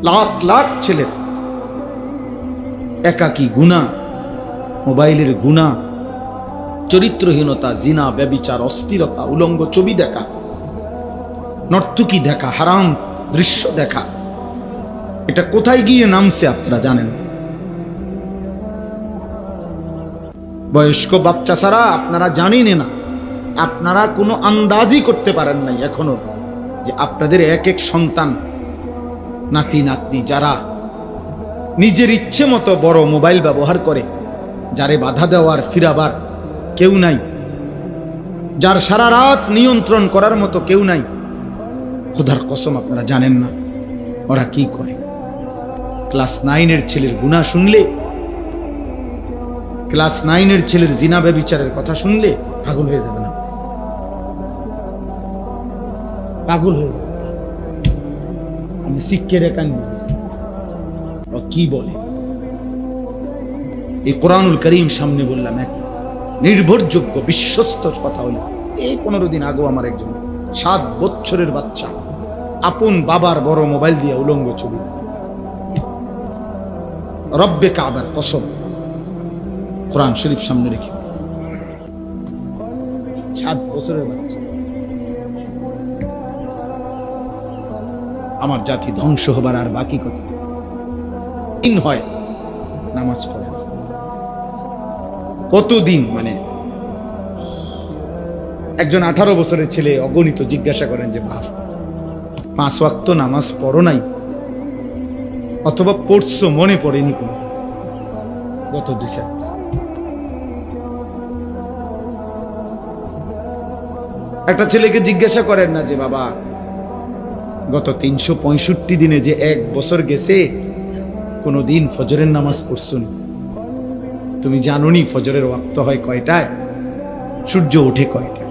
লাখ লাখ ছেলের একাকী গুনাহ, মোবাইলের গুনাহ, চরিত্রহীনতা, জিনা, ব্যভিচার, অস্থিরতা, উলঙ্গ ছবি দেখা, নর্তকী দেখা, হারাম দৃশ্য দেখা। এটা কোথায় গিয়ে নামছে আপনারা জানেন? বয়স্ক বাচ্চা ছাড়া আপনারা জানেন না, আপনারা কোনো আন্দাজই করতে পারেন নাই এখনো যে আপনাদের এক এক সন্তান, নাতি নাতনি যারা নিজের ইচ্ছে মতো বড় মোবাইল ব্যবহার করে, যারে বাধা দেওয়ার ফিরাবার কেউ নাই, যার সারা রাত নিয়ন্ত্রণ করার মতো কেউ নাই, খোদার কসম আপনারা জানেন না ওরা কি করে। ক্লাস 9-এর ছেলের গুনাহ শুনলে, ক্লাস 9-এর ছেলের জিনা ব্যভিচারের কথা শুনলে পাগল হয়ে যাবে না? পাগল হয়ে যাবে। আমি শিক্ষে রেখান কি বলে এই কোরআনুল করিম সামনে বললাম, এক নির্ভরযোগ্য বিশ্বস্ত কথা হলো। এই 15 দিন আগেও আমার একজন 7 বছরের বাচ্চা আপন বাবার বড় মোবাইল দিয়ে উলঙ্গ ছবি, রব্বে কাবার কসম, কোরআন শরীফ সামনে রেখে, 7 বছরের বাচ্চা। আমার জাতি ধ্বংস হবার আর বাকি কথা দিন হয় নামাজ পড়ে কতদিন? মানে একজন 18 বছরের ছেলে অগণিত জিজ্ঞাসা করেন যে বাপ 5 ওয়াক্ত নামাজ পড়ো নাই, অথবা পড়ছো মনে পড়েনি কোন গত 2-4 বছর। একটা ছেলেকে জিজ্ঞাসা করেন না যে বাবা গত 365 দিনে যে 1 বছর গেছে কোনদিন ফজরের নামাজ পড়ছুন? তুমি জানোনি ফজরের ওয়াক্ত হয় কয়টায়, সূর্য ওঠে কয়টায়?